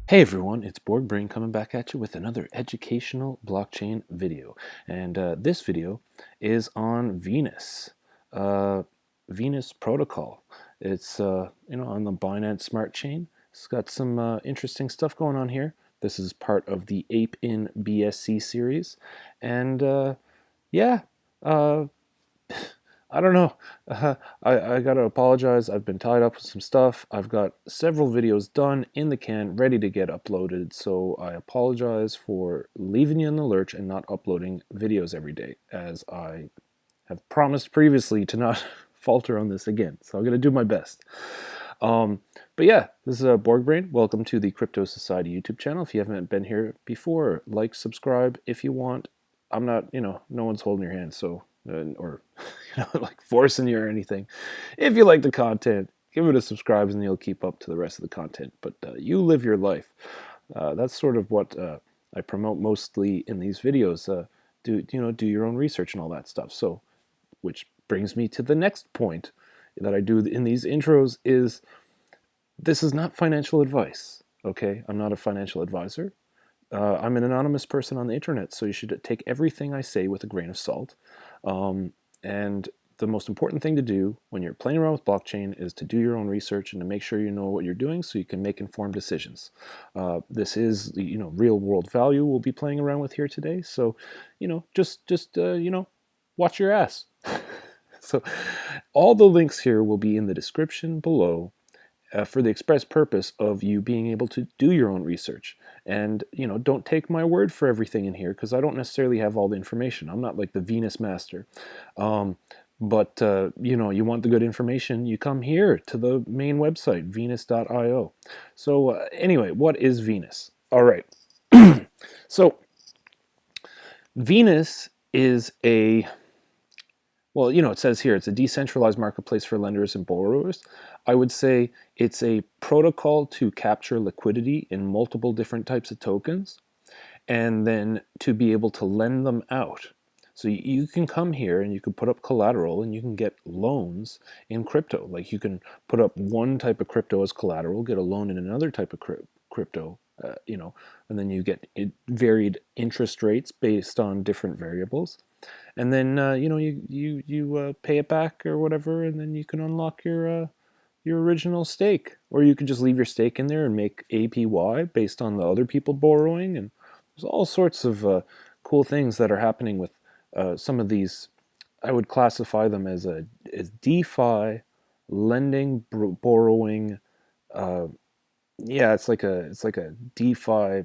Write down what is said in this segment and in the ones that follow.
Hey everyone, it's Borg Brain coming back at you with another educational blockchain video. And this video is on Venus, uh, Venus protocol. It's on the Binance Smart Chain. It's got some interesting stuff going on here. This is part of the Ape in BSC series, and yeah, uh, I don't know. I gotta apologize. I've been tied up with some stuff. I've got several videos done in the can, ready to get uploaded. So I apologize for leaving you in the lurch and not uploading videos every day, as I have promised previously to not falter on this again. So I'm gonna do my best. Um, but yeah, this is Borg Brain. Welcome to the Crypto Society YouTube channel. If you haven't been here before, like, subscribe if you want. I'm not, no one's holding your hand, so or like forcing you or anything. If you like the content, give it a subscribe and you'll keep up to the rest of the content. But you live your life. That's sort of what I promote mostly in these videos. Do your own research and all that stuff. So, which brings me to the next point that I do in these intros is this is not financial advice. Okay, I'm not a financial advisor. I'm an anonymous person on the internet, so you should take everything I say with a grain of salt. And the most important thing to do when you're playing around with blockchain is to do your own research and to make sure you know what you're doing so you can make informed decisions. This is real world value we'll be playing around with here today. So just watch your ass. So all the links here will be in the description below for the express purpose of you being able to do your own research. And, don't take my word for everything in here because I don't necessarily have all the information. I'm not like the Venus master. But you want the good information, you come here to the main website, venus.io. So anyway, what is Venus? All right. So Venus is it says here it's a decentralized marketplace for lenders and borrowers. I would say it's a protocol to capture liquidity in multiple different types of tokens and then to be able to lend them out. So you can come here and you can put up collateral and you can get loans in crypto. Like you can put up one type of crypto as collateral, get a loan in another type of crypto, and then you get varied interest rates based on different variables. And then you pay it back or whatever, and then you can unlock your original stake, or you can just leave your stake in there and make APY based on the other people borrowing. And there's all sorts of cool things that are happening with some of these. I would classify them as DeFi, lending, borrowing. Yeah, it's like a DeFi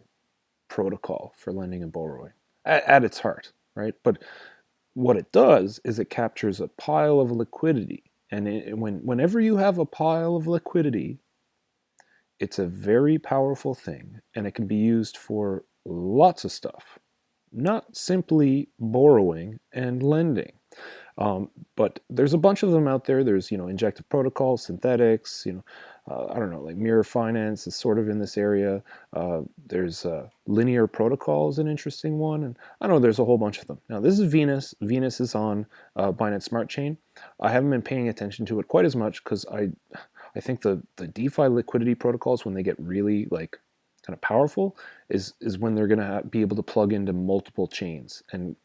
protocol for lending and borrowing at its heart, right? But what it does is it captures a pile of liquidity. And whenever you have a pile of liquidity, it's a very powerful thing, and it can be used for lots of stuff, not simply borrowing and lending. But there's a bunch of them out there. There's, injective protocols, synthetics, I don't know, like mirror finance is sort of in this area. There's linear protocol is an interesting one. And I don't know, there's a whole bunch of them. Now, this is Venus. Venus is on Binance Smart Chain. I haven't been paying attention to it quite as much because I think the DeFi liquidity protocols, when they get really like kind of powerful, is when they're going to be able to plug into multiple chains and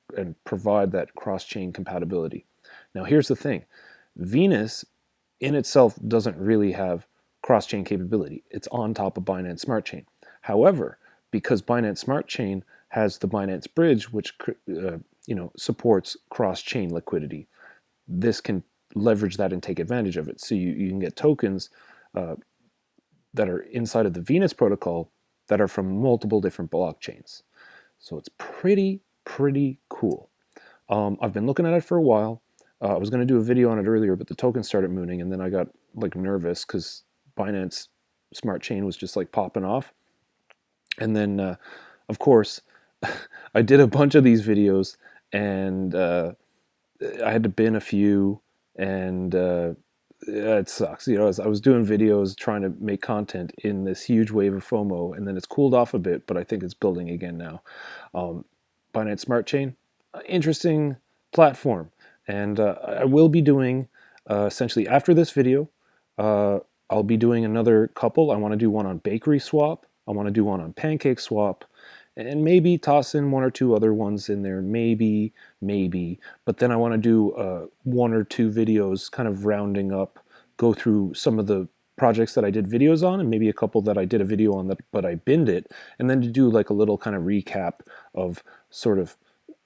provide that cross-chain compatibility. Now, here's the thing. Venus in itself doesn't really have cross-chain capability. It's on top of Binance Smart Chain. However, because Binance Smart Chain has the Binance Bridge, which supports cross-chain liquidity, this can leverage that and take advantage of it. So you can get tokens that are inside of the Venus protocol that are from multiple different blockchains. So it's pretty cool. I've been looking at it for a while. I was going to do a video on it earlier, but the token started mooning, and then I got like nervous because Binance Smart Chain was just like popping off. And then, of course, I did a bunch of these videos, and I had to bin a few, and it sucks. I was doing videos trying to make content in this huge wave of FOMO, and then it's cooled off a bit, but I think it's building again now. Binance Smart Chain, interesting platform. And I will be doing, essentially after this video, I'll be doing another couple. I want to do one on Bakery Swap. I want to do one on PancakeSwap, and maybe toss in one or two other ones in there, maybe. But then I want to do one or two videos kind of rounding up, go through some of the projects that I did videos on, and maybe a couple that I did a video on that, but I binned it, and then to do like a little kind of recap of sort of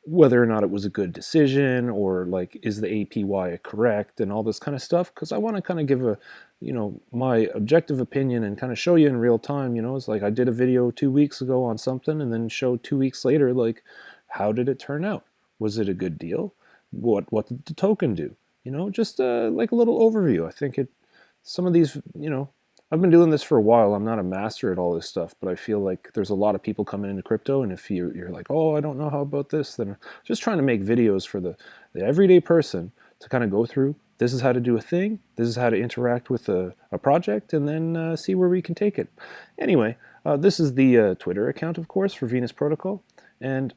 whether or not it was a good decision, or like, is the APY correct, and all this kind of stuff, because I want to kind of give a, my objective opinion and kind of show you in real time. It's like I did a video 2 weeks ago on something, and then show 2 weeks later, like, how did it turn out? Was it a good deal? What did the token do? Just like a little overview. I think some of these, I've been doing this for a while. I'm not a master at all this stuff, but I feel like there's a lot of people coming into crypto, and if you're like, oh, I don't know how about this, then just trying to make videos for the everyday person to kind of go through. This is how to do a thing. This is how to interact with a project, and then see where we can take it. Anyway, this is the Twitter account, of course, for Venus Protocol, and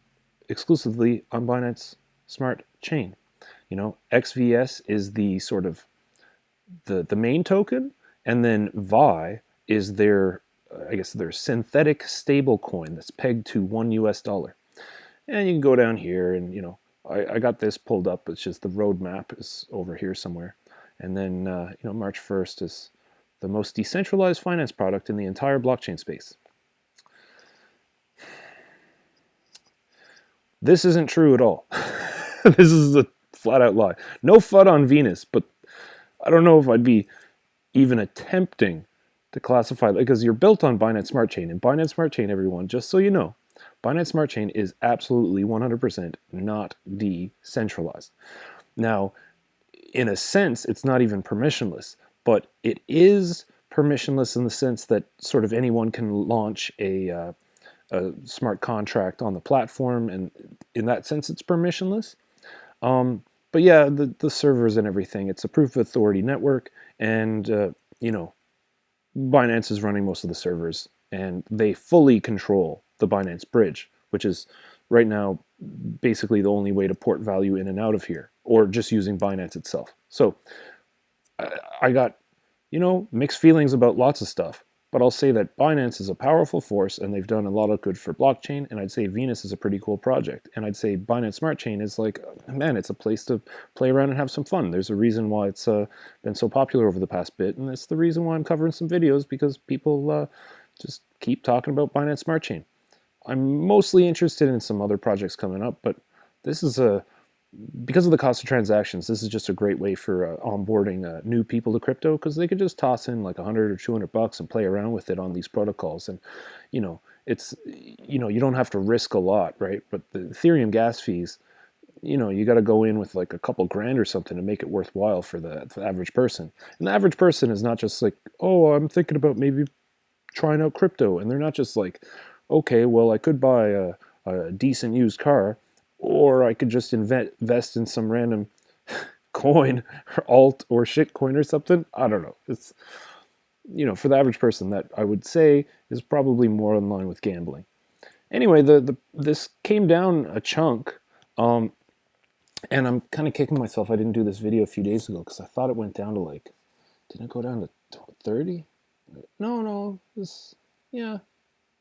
exclusively on Binance Smart Chain. XVS is the sort of the main token, and then Vi is their, I guess, their synthetic stable coin that's pegged to $1. And you can go down here, and I got this pulled up. It's just the roadmap is over here somewhere. And then March 1st is the most decentralized finance product in the entire blockchain space. This isn't true at all. This is a flat out lie. No FUD on Venus, but I don't know if I'd be even attempting to classify, because you're built on Binance Smart Chain. And Binance Smart Chain, everyone, just so you know, Binance Smart Chain is absolutely 100% not decentralized. Now, in a sense, it's not even permissionless, but it is permissionless in the sense that sort of anyone can launch a smart contract on the platform, and in that sense, it's permissionless. But yeah, the servers and everything, it's a proof of authority network, and Binance is running most of the servers, and they fully control the Binance bridge, which is right now basically the only way to port value in and out of here, or just using Binance itself. So I got mixed feelings about lots of stuff. But I'll say that Binance is a powerful force, and they've done a lot of good for blockchain, and I'd say Venus is a pretty cool project. And I'd say Binance Smart Chain is like, man, it's a place to play around and have some fun. There's a reason why it's been so popular over the past bit, and it's the reason why I'm covering some videos, because people just keep talking about Binance Smart Chain. I'm mostly interested in some other projects coming up, but this is because of the cost of transactions, this is just a great way for onboarding new people to crypto, because they could just toss in like $100 or $200 and play around with it on these protocols. And it's you don't have to risk a lot, right? But the Ethereum gas fees, you got to go in with like a couple grand or something to make it worthwhile for the average person. And the average person is not just like, oh, I'm thinking about maybe trying out crypto, and they're not just like, okay, well, I could buy a decent used car, or I could just invest in some random coin or alt or shit coin or something. I don't know. It's, for the average person, that I would say is probably more in line with gambling. Anyway, this came down a chunk, and I'm kind of kicking myself I didn't do this video a few days ago, because I thought it went down to like, didn't it go down to 30? No, yeah.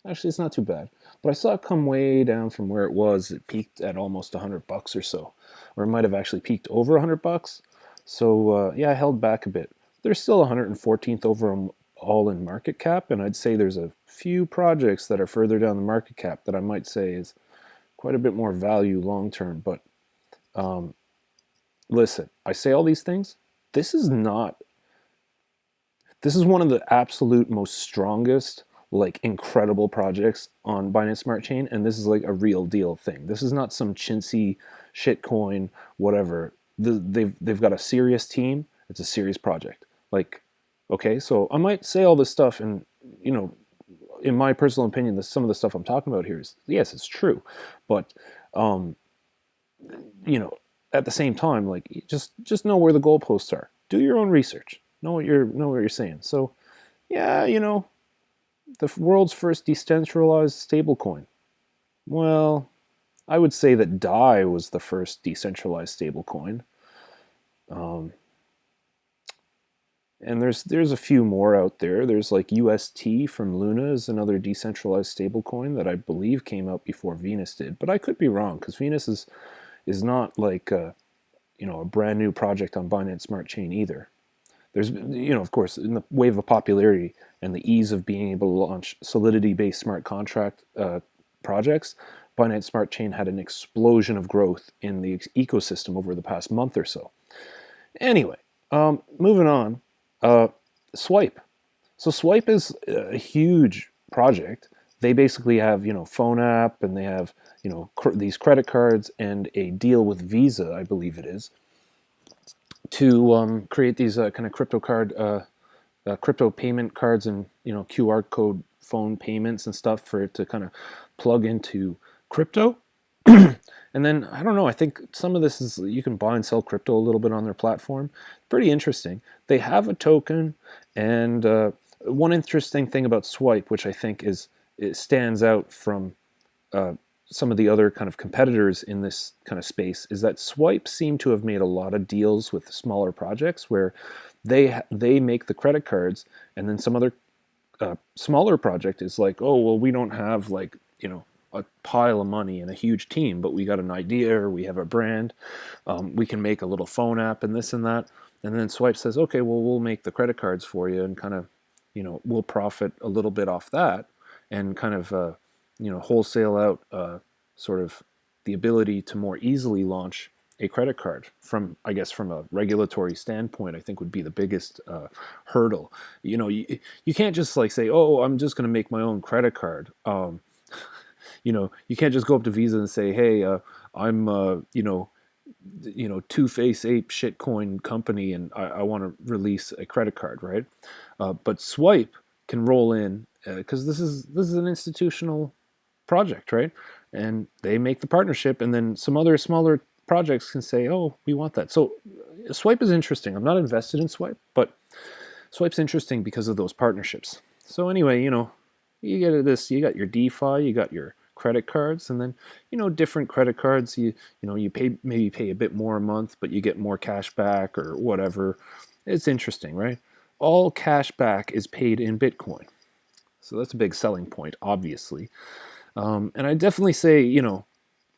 Actually, it's not too bad. But I saw it come way down from where it was. It peaked at almost $100 or so. Or it might have actually peaked over $100. So, yeah, I held back a bit. There's still 114th overall in market cap, and I'd say there's a few projects that are further down the market cap that I might say is quite a bit more value long term. But listen, I say all these things. This is one of the absolute most strongest, like, incredible projects on Binance Smart Chain, and this is like a real deal thing. This is not some chintzy shitcoin, whatever. They've got a serious team. It's a serious project. Like, okay, so I might say all this stuff, and in my personal opinion, some of the stuff I'm talking about here is, yes, it's true, but at the same time, like, just know where the goalposts are. Do your own research. Know what you're saying. So, yeah, the world's first decentralized stablecoin. Well, I would say that DAI was the first decentralized stablecoin. And there's a few more out there. There's like UST from Luna is another decentralized stablecoin that I believe came out before Venus did, but I could be wrong because Venus is not like a brand new project on Binance Smart Chain either. There's of course, in the wave of popularity and the ease of being able to launch Solidity-based smart contract projects, Binance Smart Chain had an explosion of growth in the ecosystem over the past month or so. Anyway, moving on. Swipe. So Swipe is a huge project. They basically have phone app, and they have these credit cards and a deal with Visa, I believe it is, to create these kind of crypto payment cards and QR code phone payments and stuff for it to kind of plug into crypto. And then I don't know. I think some of this is you can buy and sell crypto a little bit on their platform. Pretty interesting. They have a token, and one interesting thing about Swipe, which I think it stands out from some of the other kind of competitors in this kind of space, is that Swipe seem to have made a lot of deals with smaller projects where they make the credit cards, and then some other smaller project is like, oh well, we don't have like a pile of money and a huge team, but we got an idea or we have a brand. We can make a little phone app and this and that. And then Swipe says, okay, well, we'll make the credit cards for you and kind of, we'll profit a little bit off that and kind of, wholesale out sort of the ability to more easily launch a credit card from, I guess, from a regulatory standpoint, I think would be the biggest hurdle. You can't just like say, oh, I'm just going to make my own credit card. You can't just go up to Visa and say, hey, I'm, Two-Face Ape shitcoin company, and I want to release a credit card, right? But Swipe can roll in because this is an institutional project, right? And they make the partnership, and then some other smaller projects can say, oh, we want that. So Swipe is interesting. I'm not invested in Swipe, but Swipe's interesting because of those partnerships. So anyway, you get this, you got your DeFi, you got your credit cards, and then different credit cards you maybe pay a bit more a month, but you get more cash back or whatever. It's interesting, right? All cash back is paid in Bitcoin, so that's a big selling point, obviously. And I definitely say,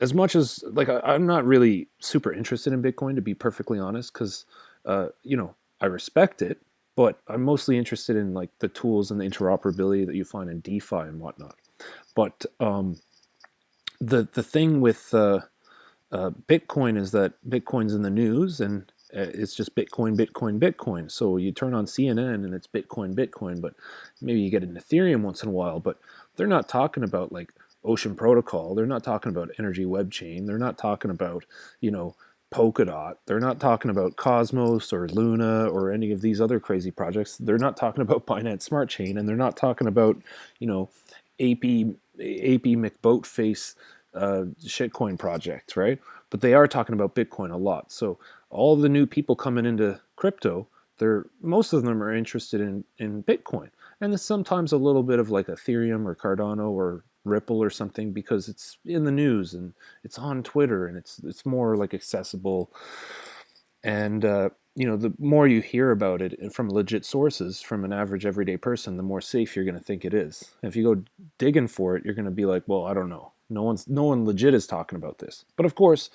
as much as like I'm not really super interested in Bitcoin, to be perfectly honest, because I respect it, but I'm mostly interested in like the tools and the interoperability that you find in DeFi and whatnot. But the thing with Bitcoin is that Bitcoin's in the news, and it's just Bitcoin, Bitcoin, Bitcoin. So you turn on CNN and it's Bitcoin, Bitcoin, but maybe you get an Ethereum once in a while, but they're not talking about like Ocean Protocol. They're not talking about Energy Web Chain. They're not talking about, Polkadot. They're not talking about Cosmos or Luna or any of these other crazy projects. They're not talking about Binance Smart Chain, and they're not talking about, AP McBoatface shitcoin project, right? But they are talking about Bitcoin a lot. So all the new people coming into crypto, most of them are interested in Bitcoin. And there's sometimes a little bit of like Ethereum or Cardano or Ripple or something because it's in the news and it's on Twitter and it's more like accessible. And the more you hear about it from legit sources, from an average everyday person, the more safe you're going to think it is. If you go digging for it, you're going to be like, well, I don't know. No one legit is talking about this. But of course,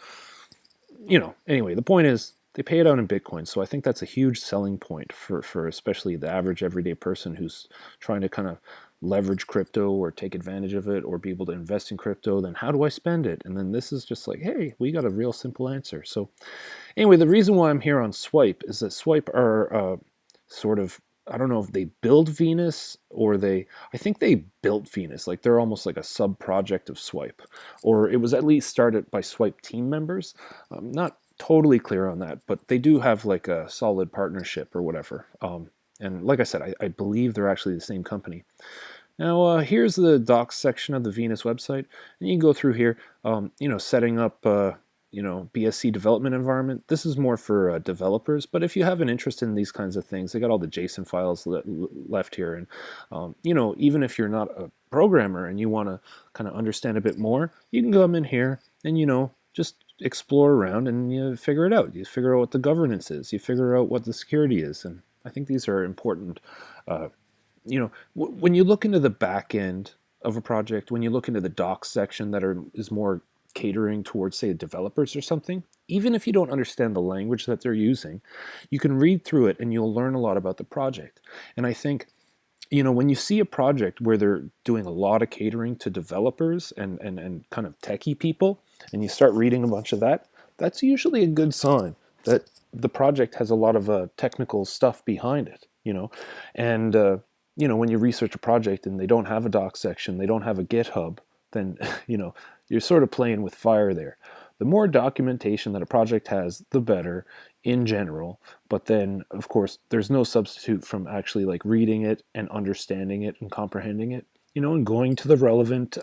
anyway, the point is they pay it out in Bitcoin. So I think that's a huge selling point for especially the average everyday person who's trying to kind of leverage crypto or take advantage of it or be able to invest in crypto. Then how do I spend it? And then this is just like, hey, we got a real simple answer. So anyway, the reason why I'm here on Swipe is that Swipe are sort of, I don't know if they build Venus or I think they built Venus. Like they're almost like a sub project of Swipe, or it was at least started by Swipe team members. I'm not totally clear on that, but they do have like a solid partnership or whatever. And like I said, I believe they're actually the same company. Now, here's the docs section of the Venus website, and you can go through here, setting up, BSC development environment. This is more for developers, but if you have an interest in these kinds of things, they got all the JSON files left here. And, even if you're not a programmer and you want to kind of understand a bit more, you can come in here and, just explore around and you figure it out. You figure out what the governance is. You figure out what the security is. And I think these are important. Uh, when you look into the back end of a project, when you look into the docs section is more catering towards, say, developers or something, even if you don't understand the language that they're using, you can read through it and you'll learn a lot about the project. And I think, when you see a project where they're doing a lot of catering to developers and kind of techie people, and you start reading a bunch of that, that's usually a good sign that the project has a lot of technical stuff behind it, And, when you research a project and they don't have a doc section, they don't have a GitHub, then, you're sort of playing with fire there. The more documentation that a project has, the better in general. But then, of course, there's no substitute from actually like reading it and understanding it and comprehending it, and going to the relevant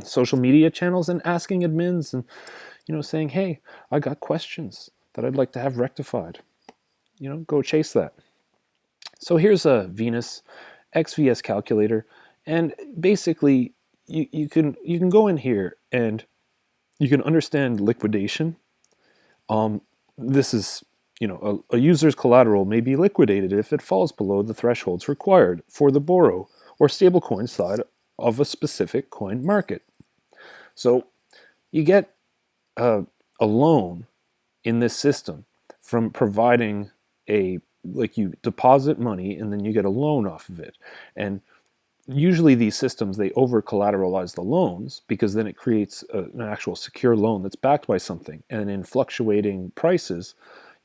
social media channels and asking admins and, saying, hey, I got questions that I'd like to have rectified. Go chase that. So here's a Venus XVS calculator, and basically you can go in here and you can understand liquidation. This is, a user's collateral may be liquidated if it falls below the thresholds required for the borrow or stablecoin side of a specific coin market. So you get a loan in this system from providing you deposit money and then you get a loan off of it. And usually these systems, they over collateralize the loans because then it creates an actual secure loan that's backed by something. And in fluctuating prices,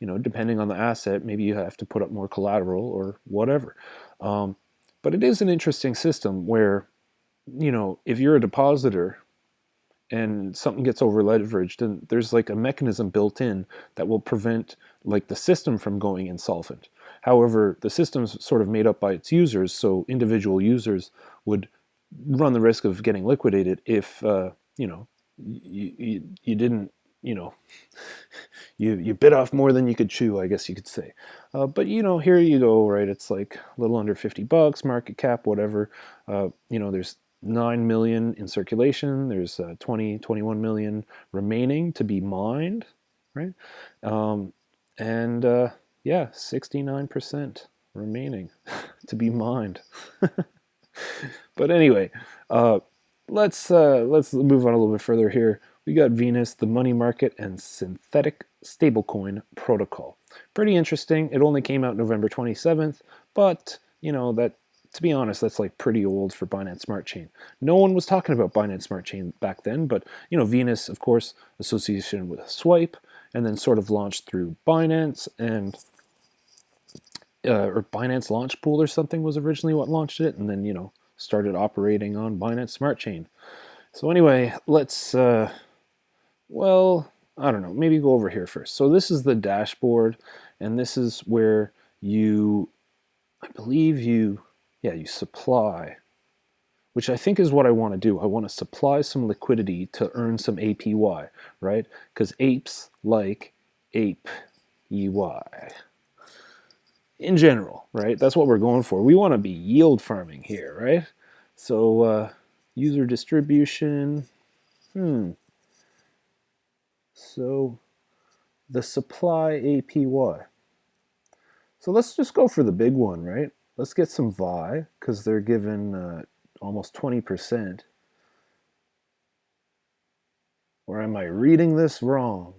depending on the asset, maybe you have to put up more collateral or whatever. But it is an interesting system where, if you're a depositor and something gets over leveraged, and there's like a mechanism built in that will prevent like the system from going insolvent. However, the system's sort of made up by its users, so individual users would run the risk of getting liquidated if you didn't, you bit off more than you could chew, I guess you could say. But here you go, right? It's like a little under $50 market cap, whatever. There's 9 million in circulation. There's 21 million remaining to be mined, right? Yeah, 69% remaining to be mined. But anyway, let's move on a little bit further here. We got Venus, the money market, and synthetic stablecoin protocol. Pretty interesting. It only came out November 27th, but that, to be honest, that's like pretty old for Binance Smart Chain. No one was talking about Binance Smart Chain back then, but Venus, of course, association with Swipe, and then sort of launched through Binance, and or Binance Launch Pool or something was originally what launched it, and then started operating on Binance Smart Chain. So anyway, let's I don't know, maybe go over here first. So this is the dashboard, and this is where I believe you supply, which I think is what I want to do. I want to supply some liquidity to earn some APY, right? Because apes like ape EY. In general, right? That's what we're going for. We want to be yield farming here, right? So user distribution. So the supply APY. So let's just go for the big one, right? Let's get some VI because they're given almost 20%. Or am I reading this wrong?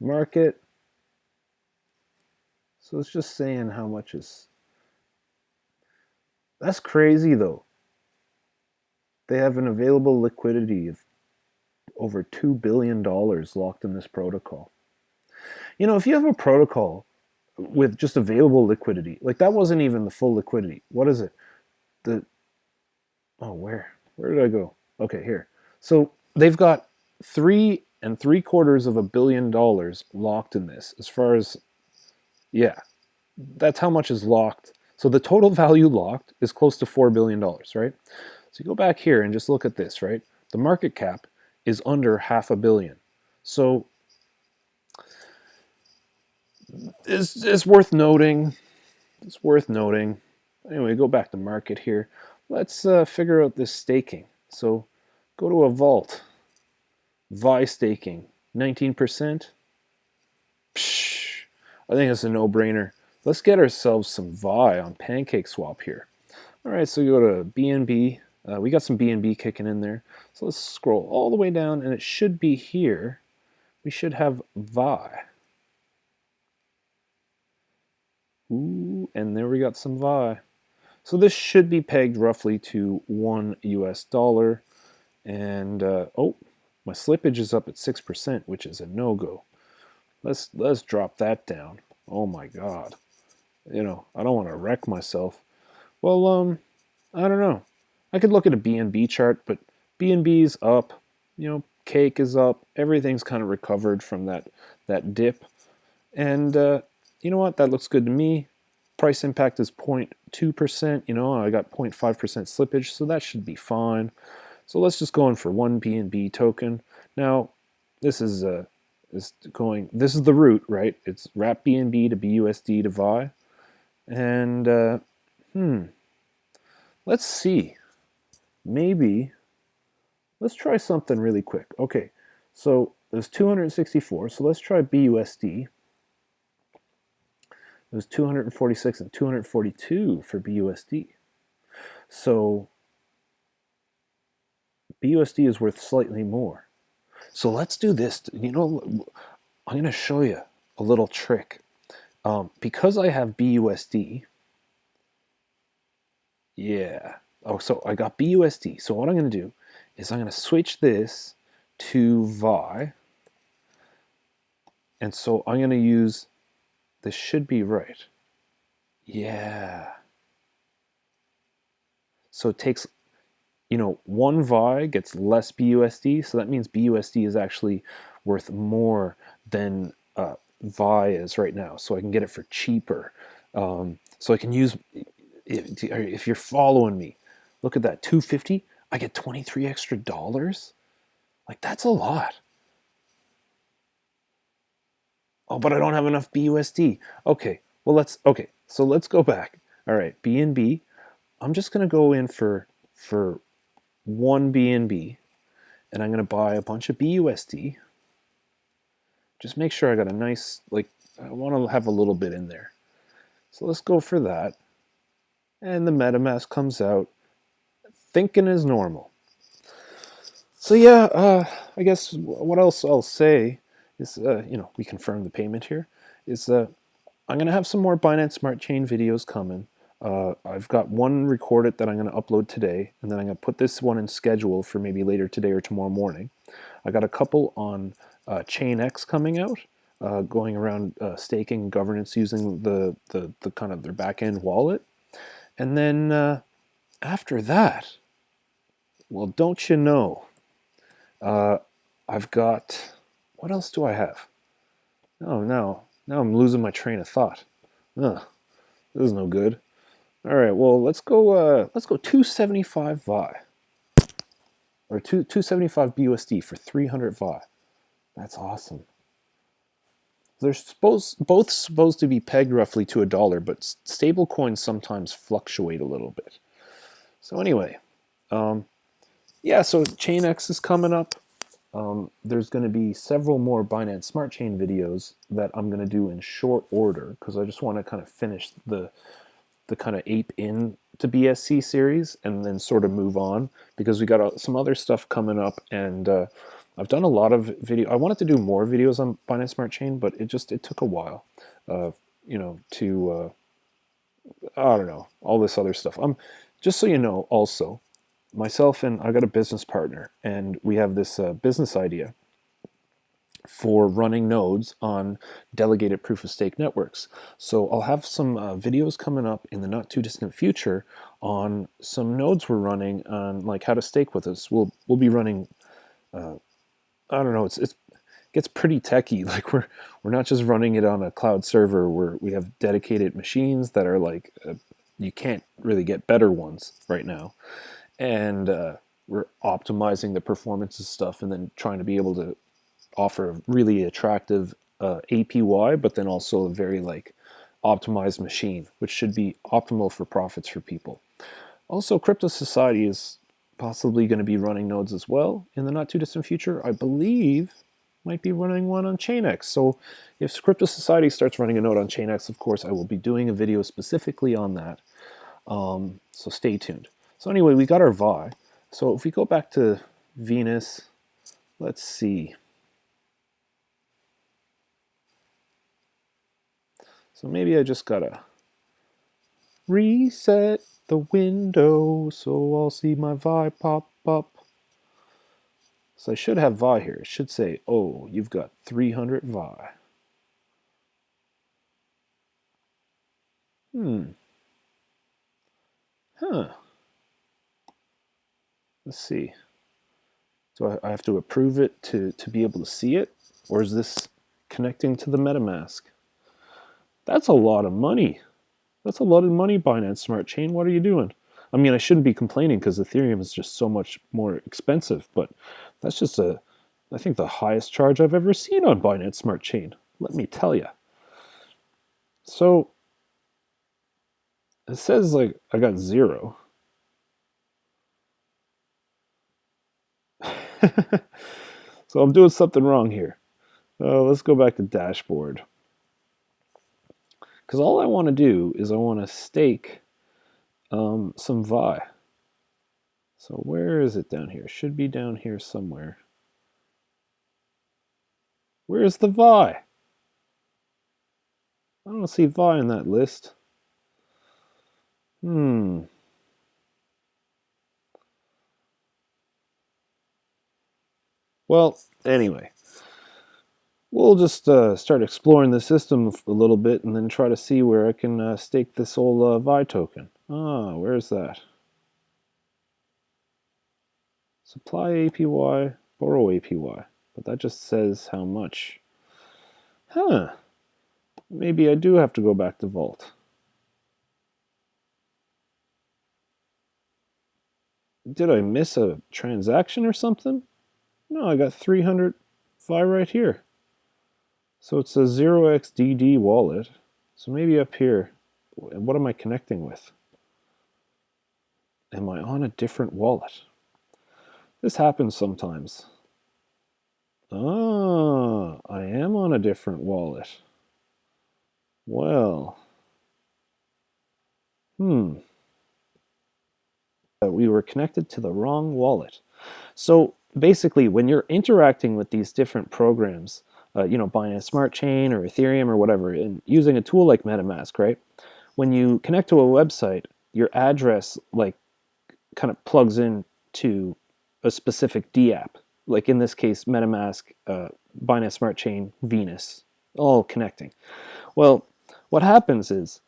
Market. So it's just saying how much is. That's crazy though. They have an available liquidity of over $2 billion locked in this protocol. If you have a protocol with just available liquidity, like that wasn't even the full liquidity. What is it? Where did I go? Okay, here. So they've got $3.75 billion locked in this. As far as, that's how much is locked. So the total value locked is close to $4 billion, right? So you go back here and just look at this, right? The market cap is under $500 million. So it's worth noting. It's worth noting. Anyway, go back to market here. Let's figure out this staking. So go to a vault. VI staking, 19%. Psh, I think it's a no-brainer. Let's get ourselves some Vi on PancakeSwap here. All right, so you go to BNB. We got some BNB kicking in there. So let's scroll all the way down, and it should be here. We should have Vi. Ooh, and there we got some Vi. So this should be pegged roughly to $1 US. And oh, my slippage is up at 6%, which is a no-go. Let's drop that down. Oh my God. You know, I don't want to wreck myself. Well, I don't know. I could look at a BNB chart, but BNB's up. You know, cake is up. Everything's kind of recovered from that dip. And you know what? That looks good to me. Price impact is 0.2%. You know, I got 0.5% slippage, so that should be fine. So let's just go in for one BNB token. Now, this is the route, right? It's wrap BNB to BUSD to Vi. And let's see. Maybe let's try something really quick. Okay, so there's 264. So let's try BUSD. It was 246 and 242 for BUSD. So BUSD is worth slightly more. So let's do this. You know, I'm going to show you a little trick. Because I have BUSD, yeah. Oh, so I got BUSD. So what I'm going to do is I'm going to switch this to Vi. And so I'm going to use, this should be right. Yeah. So it takes, you know, one Vi gets less BUSD. So that means BUSD is actually worth more than Vi is right now. So I can get it for cheaper. So I can use, if you're following me, look at that, 250. I get 23 extra dollars. Like, that's a lot. Oh, but I don't have enough BUSD. Okay, well, so let's go back. All right, BNB. I'm just going to go in for one BNB, and I'm going to buy a bunch of BUSD. Just make sure I got a nice, like, I want to have a little bit in there. So let's go for that. And the MetaMask comes out thinking as normal. So yeah, I guess what else I'll say is, you know, we confirm the payment here, is I'm going to have some more Binance Smart Chain videos coming. I've got one recorded that I'm going to upload today, and then I'm going to put this one in schedule for maybe later today or tomorrow morning. I got a couple on ChainX coming out, going around staking governance using the kind of their back-end wallet. And then after that, well, don't you know, I've got, what else do I have? Oh, now I'm losing my train of thought. Ugh, this is no good. All right, well, let's go 275 Vi. Or 275 BUSD for 300 Vi. That's awesome. They're both supposed to be pegged roughly to $1, but stable coins sometimes fluctuate a little bit. So anyway, yeah, so ChainX is coming up. There's going to be several more Binance Smart Chain videos that I'm going to do in short order because I just want to kind of finish the kind of ape in to BSC series and then sort of move on because we got some other stuff coming up, and I've done a lot of video. I wanted to do more videos on Binance Smart Chain, but it took a while, you know, to I don't know, all this other stuff. Just so you know, also, myself and I got a business partner, and we have this business idea for running nodes on delegated proof-of-stake networks. So I'll have some videos coming up in the not-too-distant future on some nodes we're running on, like how to stake with us. We'll be running, I don't know, it gets pretty techy. Like we're not just running it on a cloud server where we have dedicated machines that are like, you can't really get better ones right now. And we're optimizing the performance and stuff and then trying to be able to offer a really attractive APY, but then also a very like optimized machine, which should be optimal for profits for people. Also, Crypto Society is possibly going to be running nodes as well in the not too distant future. I believe might be running one on Chainx. So if Crypto Society starts running a node on Chainx, of course, I will be doing a video specifically on that. So stay tuned. So anyway, we got our Vi. So if we go back to Venus, let's see. So maybe I just gotta reset the window so I'll see my Vi pop up. So I should have Vi here. It should say, oh, you've got 300 Vi. Huh. Let's see. So I have to approve it to be able to see it? Or is this connecting to the MetaMask? That's a lot of money. That's a lot of money, Binance Smart Chain. What are you doing? I mean, I shouldn't be complaining because Ethereum is just so much more expensive, but that's just I think the highest charge I've ever seen on Binance Smart Chain. Let me tell you. So it says like I got 0. So I'm doing something wrong here. Let's go back to dashboard. Because all I want to do is I want to stake some Vi. So where is it down here? It should be down here somewhere. Where's the Vi? I don't see Vi in that list. Well, anyway, we'll just start exploring the system a little bit and then try to see where I can stake this old Vi token. Ah, where's that? Supply APY, borrow APY. But that just says how much. Huh. Maybe I do have to go back to Vault. Did I miss a transaction or something? No, I got 300 Vi right here. So it's a 0xDD wallet. So maybe up here, what am I connecting with? Am I on a different wallet? This happens sometimes. Ah, I am on a different wallet. Well, we were connected to the wrong wallet. So basically, when you're interacting with these different programs, Binance Smart Chain or Ethereum or whatever, and using a tool like MetaMask, right? When you connect to a website, your address kind of plugs in to a specific DApp. Like in this case, MetaMask, Binance Smart Chain, Venus, all connecting. Well, what happens is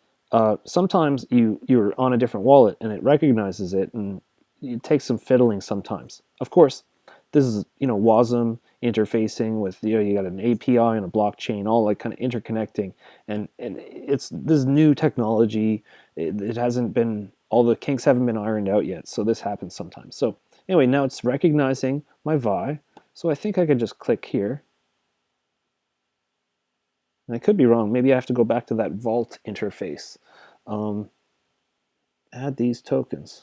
sometimes you're on a different wallet and it recognizes it, and it takes some fiddling sometimes. Of course, this is WASM interfacing with you got an API and a blockchain, all like kind of interconnecting, and it's this new technology. It hasn't been, all the kinks haven't been ironed out yet, so this happens sometimes. So anyway, now it's recognizing my Vi, so I think I could just click here. And I could be wrong. Maybe I have to go back to that Vault interface. Add these tokens.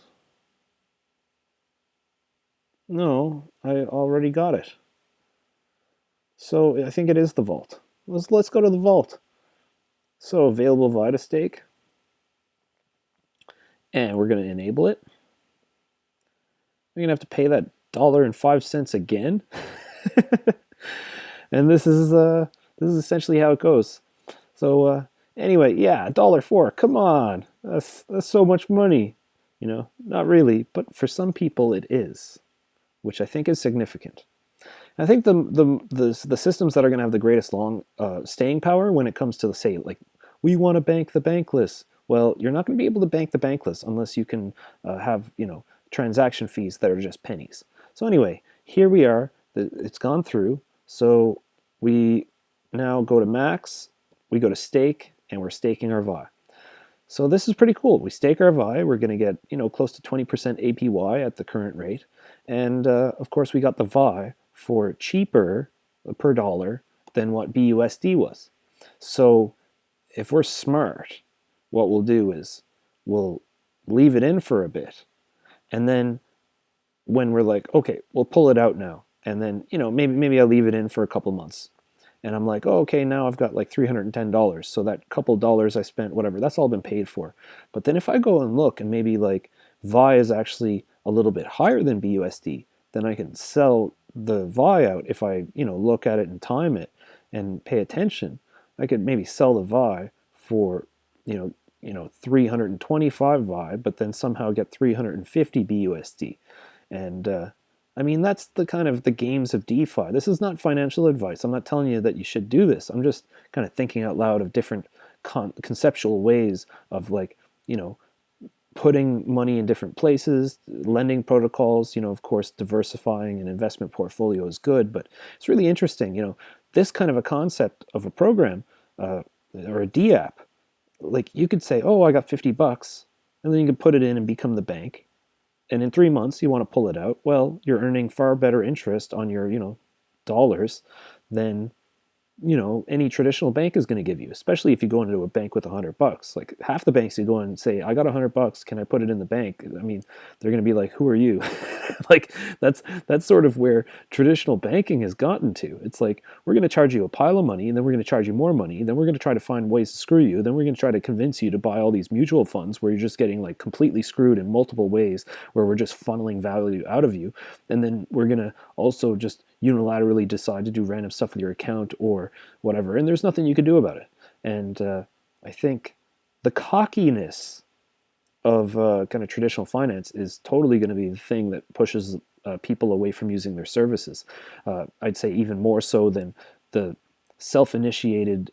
No, I already got it. So I think it is the Vault. Let's go to the Vault. So available Vi to stake. And we're going to enable it. We're going to have to pay that $1.05 again. And this is essentially how it goes. So anyway, yeah, $1.04. Come on, that's so much money. Not really, but for some people it is, which I think is significant. I think the systems that are going to have the greatest long staying power when it comes to, say, like, we want to bank the bankless. Well, you're not going to be able to bank the bankless unless you can have transaction fees that are just pennies. So anyway, here we are. It's gone through. So we now go to max, we go to stake, and we're staking our Vi. So this is pretty cool. We stake our Vi, we're going to get close to 20% APY at the current rate, and of course we got the Vi for cheaper per dollar than what BUSD was. So if we're smart, what we'll do is we'll leave it in for a bit, and then when we're like, okay, we'll pull it out now, and then maybe I leave it in for a couple months, and I'm like, oh, okay, now I've got like $310. So that couple dollars I spent, whatever, that's all been paid for. But then if I go and look and maybe like Vi is actually a little bit higher than BUSD, then I can sell the Vi out if I, look at it and time it and pay attention. I could maybe sell the Vi for, 325 Vi, but then somehow get 350 BUSD. And I mean, that's the kind of the games of DeFi. This is not financial advice. I'm not telling you that you should do this. I'm just kind of thinking out loud of different conceptual ways of like, putting money in different places, lending protocols, of course, diversifying an investment portfolio is good, but it's really interesting, this kind of a concept of a program or a D app, like you could say, oh, I got $50, and then you could put it in and become the bank. And in 3 months, you want to pull it out. Well, you're earning far better interest on your, dollars than any traditional bank is going to give you, especially if you go into a bank with $100. Like half the banks you go in and say, I got $100, can I put it in the bank? I mean, they're going to be like, who are you? Like that's sort of where traditional banking has gotten to. It's like, we're going to charge you a pile of money, and then we're going to charge you more money, then we're going to try to find ways to screw you, then we're going to try to convince you to buy all these mutual funds where you're just getting like completely screwed in multiple ways, where we're just funneling value out of you, and then we're going to also just unilaterally decide to do random stuff with your account or whatever, and there's nothing you can do about it. And I think the cockiness of kind of traditional finance is totally going to be the thing that pushes people away from using their services. I'd say even more so than the self-initiated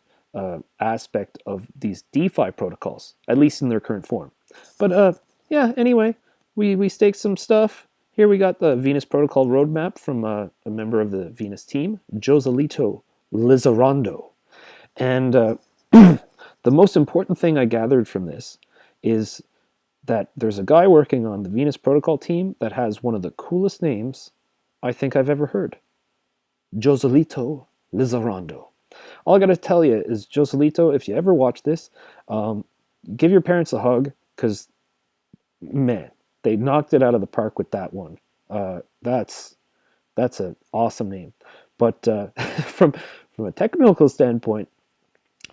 aspect of these DeFi protocols, at least in their current form. But yeah, anyway, we staked some stuff. Here we got the Venus Protocol roadmap from a member of the Venus team, Joselito Lizarrando. And the most important thing I gathered from this is that there's a guy working on the Venus Protocol team that has one of the coolest names I think I've ever heard. Joselito Lizarrando. All I got to tell you is, Joselito, if you ever watch this, give your parents a hug, because, man, they knocked it out of the park with that one. That's an awesome name. But from a technical standpoint,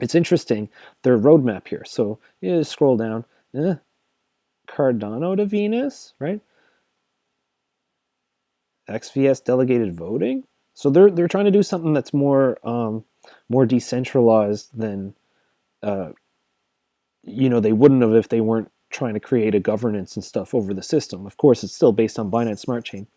it's interesting, their roadmap here. So you just scroll down. Cardano to Venus, right? XVS delegated voting. So they're trying to do something that's more decentralized than they wouldn't have if they weren't trying to create a governance and stuff over the system. Of course, it's still based on Binance Smart Chain.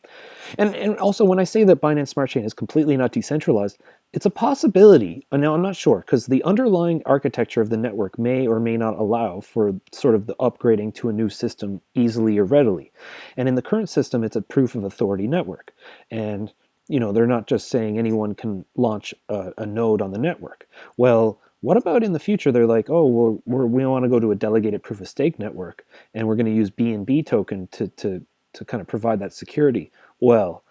And also, when I say that Binance Smart Chain is completely not decentralized, it's a possibility. Now, I'm not sure, because the underlying architecture of the network may or may not allow for sort of the upgrading to a new system easily or readily. And in the current system, it's a proof of authority network. And, they're not just saying anyone can launch a node on the network. Well, what about in the future? They're like, oh, well, we want to go to a delegated proof of stake network, and we're going to use BNB token to kind of provide that security. Well,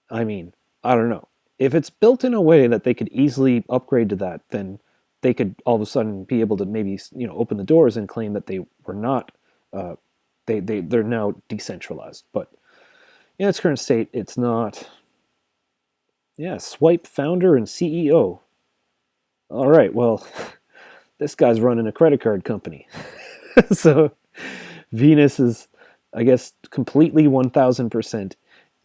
I mean, I don't know. If it's built in a way that they could easily upgrade to that, then they could all of a sudden be able to maybe open the doors and claim that they were not they're now decentralized. But in its current state, it's not. Yeah, Swipe founder and CEO. All right, well, this guy's running a credit card company. So Venus is, I guess, completely 1000%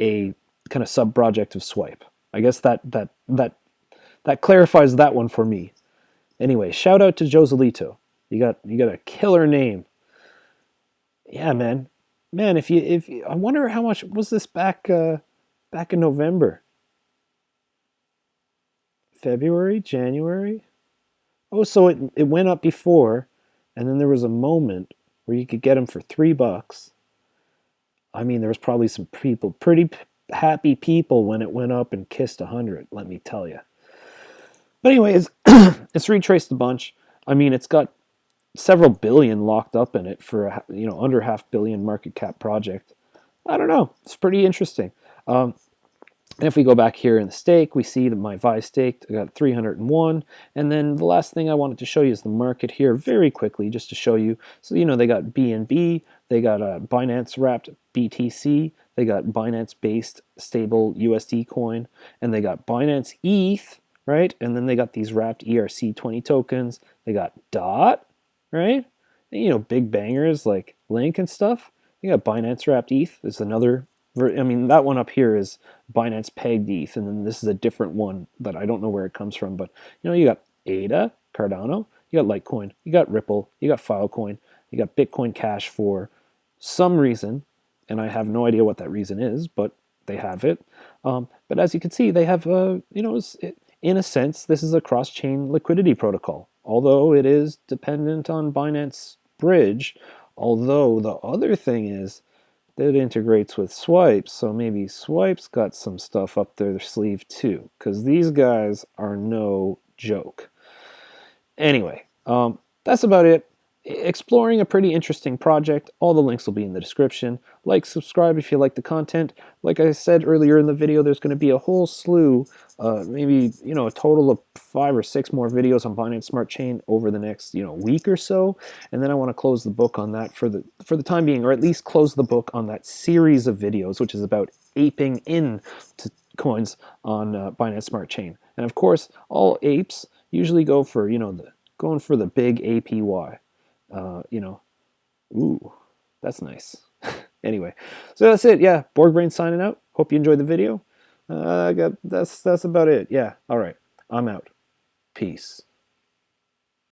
a kind of sub-project of Swipe. I guess that clarifies that one for me. Anyway, shout out to Joselito. You got a killer name. Yeah, man. Man, if I wonder how much was this back in November. February, January? Oh, so it went up before, and then there was a moment where you could get them for $3. I mean, there was probably some people, pretty happy people, when it went up and kissed 100, let me tell you. But anyways, it's retraced a bunch. I mean, it's got several billion locked up in it for a, under $500 million market cap project. I don't know. It's pretty interesting. And if we go back here in the stake, we see that my Vi staked, I got 301. And then the last thing I wanted to show you is the market here very quickly, just to show you. So, they got BNB, They got a Binance wrapped BTC. They got Binance based stable USD coin, and they got Binance ETH, right? And then they got these wrapped ERC20 tokens. They got DOT, right? And, you know, big bangers like Link and stuff. You got Binance wrapped ETH. There's another. I mean, that one up here is Binance pegged ETH, and then this is a different one that I don't know where it comes from. But you know, you got ADA, Cardano, you got Litecoin, you got Ripple, you got Filecoin, you got Bitcoin Cash for some reason, and I have no idea what that reason is, but they have it. But as you can see, they have, you know, in a sense, this is a cross-chain liquidity protocol, although it is dependent on Binance Bridge. Although the other thing is that it integrates with Swipes, so maybe Swipes got some stuff up their sleeve too, because these guys are no joke. Anyway, that's about it. Exploring a pretty interesting project. All the links will be in the description. Like, subscribe if you like the content. Like I said earlier in the video, there's going to be a whole slew, maybe, you know, a total of 5 or 6 more videos on Binance Smart Chain over the next, you know, week or so. And then I want to close the book on that for the time being, or at least close the book on that series of videos, which is about aping in to coins on Binance Smart Chain. And of course, all apes usually go for, you know, going for the big APY. You know, ooh, that's nice. Anyway, so that's it. Yeah, Borg Brain signing out. Hope you enjoyed the video. That's about it. Yeah, all right. I'm out. Peace.